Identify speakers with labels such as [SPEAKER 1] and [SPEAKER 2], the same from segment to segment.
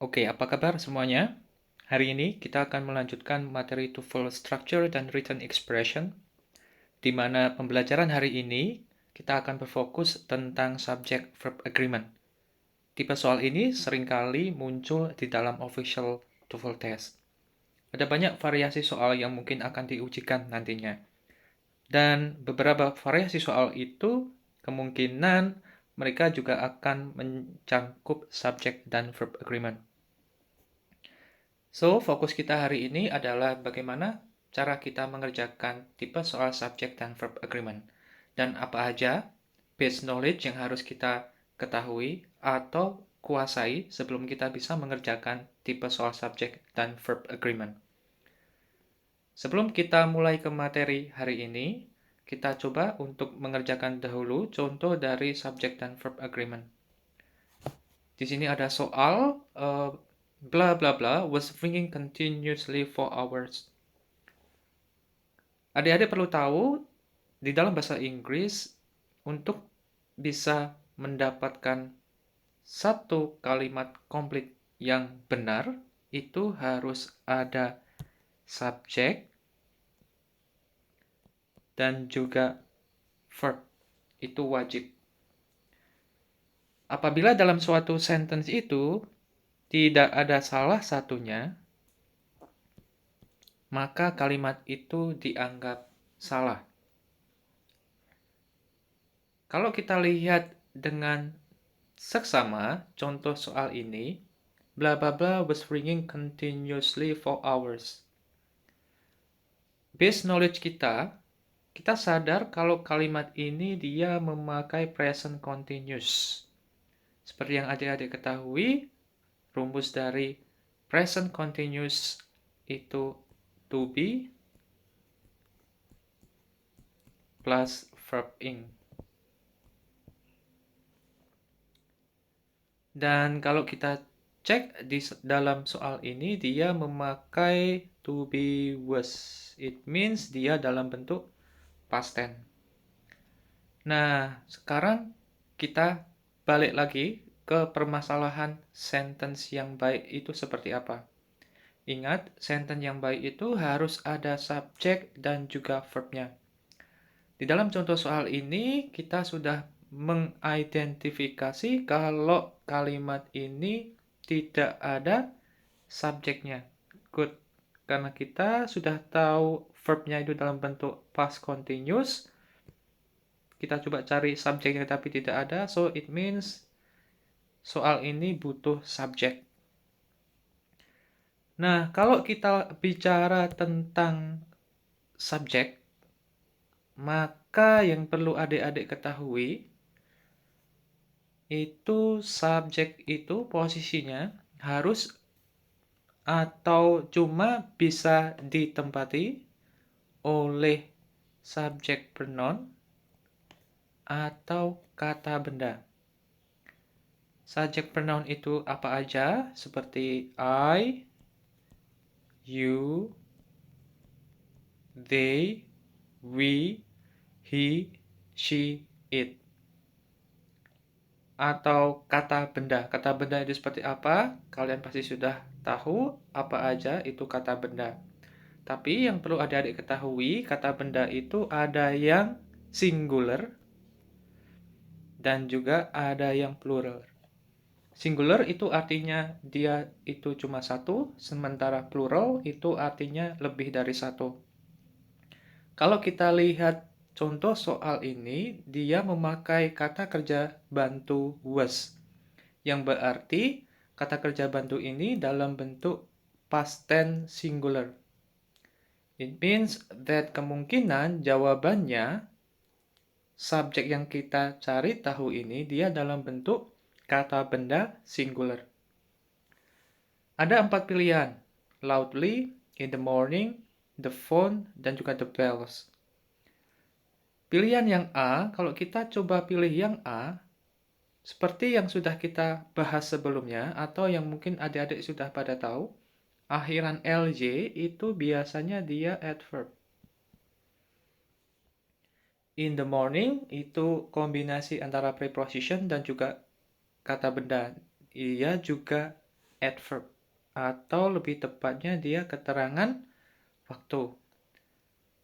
[SPEAKER 1] Oke, apa kabar semuanya? Hari ini kita akan melanjutkan materi TOEFL Structure dan Written Expression, di mana pembelajaran hari ini kita akan berfokus tentang subject-verb agreement. Tipe soal ini seringkali muncul di dalam official TOEFL test. Ada banyak variasi soal yang mungkin akan diujikan nantinya. Dan beberapa variasi soal itu kemungkinan mereka juga akan mencangkup subject dan verb agreement. So, fokus kita hari ini adalah bagaimana cara kita mengerjakan tipe soal subject dan verb agreement. Dan apa aja base knowledge yang harus kita ketahui atau kuasai sebelum kita bisa mengerjakan tipe soal subject dan verb agreement. Sebelum kita mulai ke materi hari ini, kita coba untuk mengerjakan dahulu contoh dari subject dan verb agreement. Di sini ada soal bla bla bla was ringing continuously for hours. Adik-adik perlu tahu, di dalam bahasa Inggris, untuk bisa mendapatkan satu kalimat komplit yang benar, itu harus ada subjek dan juga verb. Itu wajib. Apabila dalam suatu sentence itu tidak ada salah satunya, maka kalimat itu dianggap salah. Kalau kita lihat dengan seksama contoh soal ini, bla bla bla was ringing continuously for hours. Base knowledge kita sadar kalau kalimat ini dia memakai present continuous. Seperti yang adik-adik ketahui, rumus dari present continuous itu to be plus verb ing. Dan kalau kita cek di dalam soal ini, dia memakai to be was. It means dia dalam bentuk past tense. Nah, sekarang kita balik lagi ke permasalahan sentence yang baik itu seperti apa. Ingat, sentence yang baik itu harus ada subjek dan juga verbnya. Di dalam contoh soal ini, kita sudah mengidentifikasi kalau kalimat ini tidak ada subjeknya. Good. Karena kita sudah tahu verbnya itu dalam bentuk past continuous, kita coba cari subjeknya tapi tidak ada, so it means soal ini butuh subjek. Nah, kalau kita bicara tentang subjek, maka yang perlu adik-adik ketahui itu subjek itu posisinya harus atau cuma bisa ditempati oleh subjek pronoun atau kata benda. Subjek pronoun itu apa aja? Seperti I, you, they, we, he, she, it. Atau kata benda. Kata benda itu seperti apa? Kalian pasti sudah tahu apa aja itu kata benda. Tapi yang perlu adik-adik ketahui, kata benda itu ada yang singular dan juga ada yang plural. Singular itu artinya dia itu cuma satu, sementara plural itu artinya lebih dari satu. Kalau kita lihat contoh soal ini, dia memakai kata kerja bantu was, yang berarti kata kerja bantu ini dalam bentuk past tense singular. It means that kemungkinan jawabannya subjek yang kita cari tahu ini dia dalam bentuk kata benda singular. Ada 4 pilihan, loudly, in the morning, the phone, dan juga the bells. Pilihan yang A, kalau kita coba pilih yang A, seperti yang sudah kita bahas sebelumnya, atau yang mungkin adik-adik sudah pada tahu, akhiran LJ itu biasanya dia adverb. In the morning itu kombinasi antara preposition dan juga kata benda. Ia juga adverb, atau lebih tepatnya dia keterangan waktu.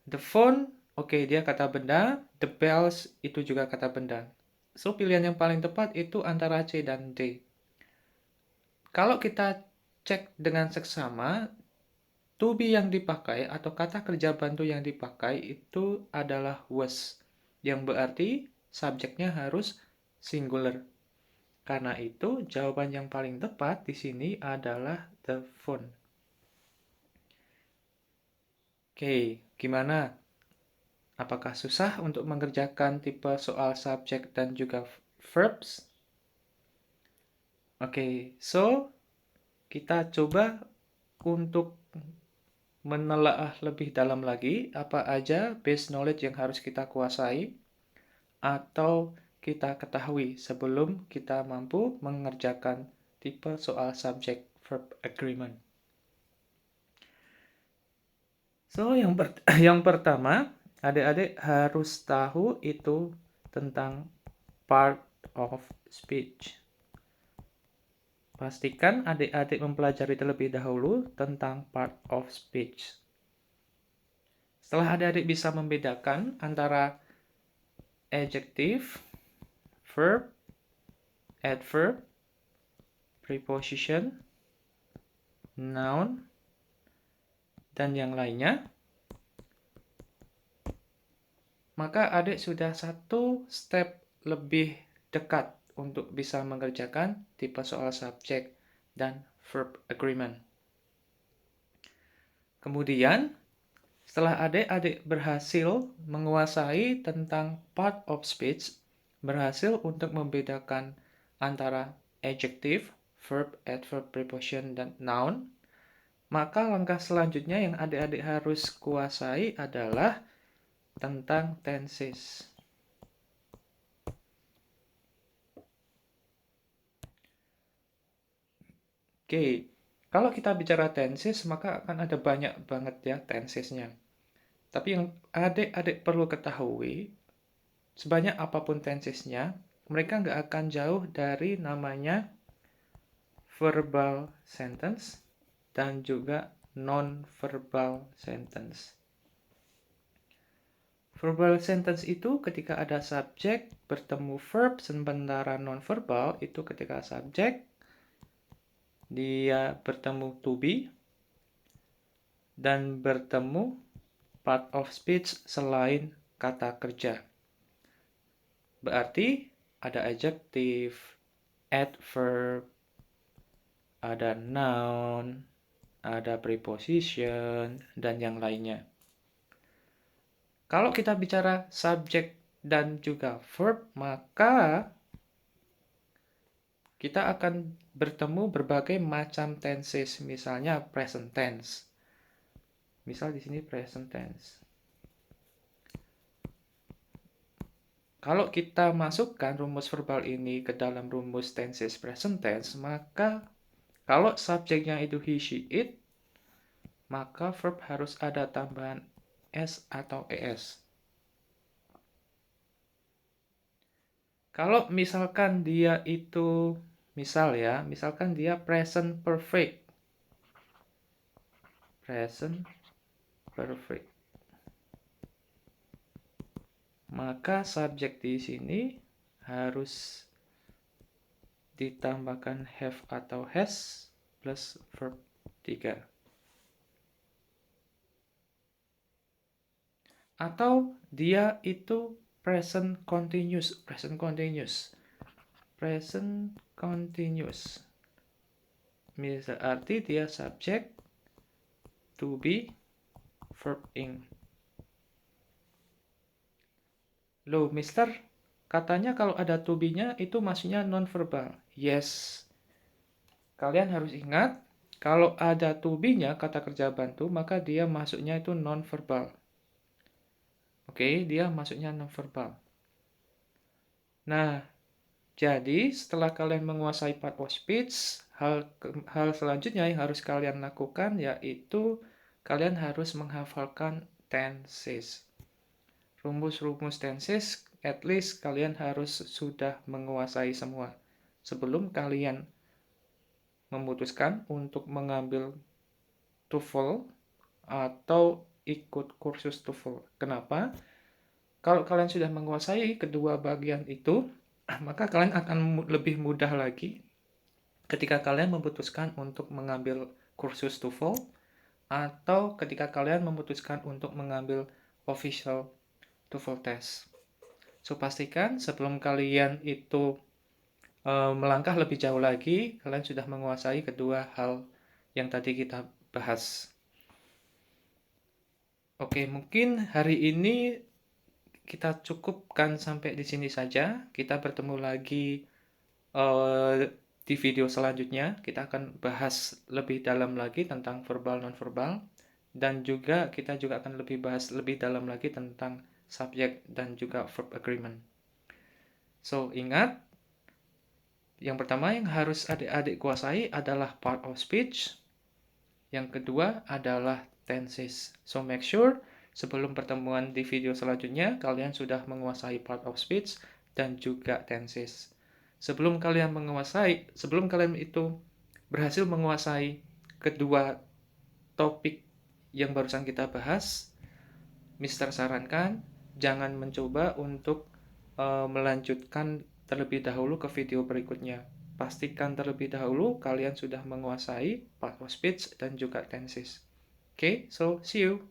[SPEAKER 1] The phone, oke, dia kata benda. The bells, itu juga kata benda. So, pilihan yang paling tepat itu antara C dan D. Kalau kita cek dengan seksama, to be yang dipakai atau kata kerja bantu yang dipakai itu adalah was, yang berarti subjeknya harus singular. Karena itu, jawaban yang paling tepat di sini adalah the phone. Oke, gimana? Apakah susah untuk mengerjakan tipe soal subjek dan juga verbs? Oke, so kita coba untuk menelaah lebih dalam lagi apa aja base knowledge yang harus kita kuasai atau kita ketahui sebelum kita mampu mengerjakan tipe soal subject verb agreement. So, yang pertama, adik-adik harus tahu itu tentang part of speech. Pastikan adik-adik mempelajari terlebih dahulu tentang part of speech. Setelah adik-adik bisa membedakan antara adjective, verb, adverb, preposition, noun, dan yang lainnya, maka adik sudah satu step lebih dekat untuk bisa mengerjakan tipe soal subjek dan verb agreement. Kemudian, setelah adik-adik berhasil menguasai tentang part of speech, berhasil untuk membedakan antara adjective, verb, adverb, preposition, dan noun, maka langkah selanjutnya yang adik-adik harus kuasai adalah tentang tenses. Oke, kalau kita bicara tenses, maka akan ada banyak banget ya tensesnya. Tapi yang adik-adik perlu ketahui, sebanyak apapun tensesnya, mereka nggak akan jauh dari namanya verbal sentence dan juga non-verbal sentence. Verbal sentence itu ketika ada subjek bertemu verb, sementara non-verbal itu ketika subjek dia bertemu to be dan bertemu part of speech selain kata kerja. Berarti ada adjective, adverb, ada noun, ada preposition, dan yang lainnya. Kalau kita bicara subjek dan juga verb, maka kita akan bertemu berbagai macam tenses, misalnya present tense. Misal di sini present tense. Kalau kita masukkan rumus verbal ini ke dalam rumus tenses present tense, maka kalau subjeknya itu he, she, it, maka verb harus ada tambahan s atau es. Kalau misalkan dia itu, misalkan dia present perfect. Present perfect. Maka subjek di sini harus ditambahkan have atau has plus verb 3. Atau dia itu present continuous. Arti dia subjek, to be, verb ing. Loh, mister, katanya kalau ada to be-nya itu maksudnya non-verbal. Yes. Kalian harus ingat, kalau ada to be-nya, kata kerja bantu, maka dia masuknya itu non-verbal. Oke, dia masuknya non-verbal. Nah, jadi setelah kalian menguasai part of speech, hal selanjutnya yang harus kalian lakukan yaitu kalian harus menghafalkan tenses. Rumus-rumus tenses, at least kalian harus sudah menguasai semua sebelum kalian memutuskan untuk mengambil TOEFL atau ikut kursus TOEFL. Kenapa? Kalau kalian sudah menguasai kedua bagian itu, maka kalian akan lebih mudah lagi ketika kalian memutuskan untuk mengambil kursus TOEFL atau ketika kalian memutuskan untuk mengambil official TOEFL test. So, pastikan sebelum kalian itu melangkah lebih jauh lagi, kalian sudah menguasai kedua hal yang tadi kita bahas. Oke, mungkin hari ini kita cukupkan sampai di sini saja. Kita bertemu lagi di video selanjutnya. Kita akan bahas lebih dalam lagi tentang verbal non-verbal, dan juga kita juga akan bahas lebih dalam lagi tentang subjek dan juga verb agreement. So, ingat, yang pertama yang harus adik-adik kuasai adalah part of speech. Yang kedua adalah tenses. So, make sure sebelum pertemuan di video selanjutnya, kalian sudah menguasai part of speech dan juga tenses. Sebelum kalian itu berhasil menguasai kedua topik yang barusan kita bahas, Mister sarankan jangan mencoba untuk melanjutkan terlebih dahulu ke video berikutnya. Pastikan terlebih dahulu kalian sudah menguasai part of speech dan juga tenses. Okay, so see you.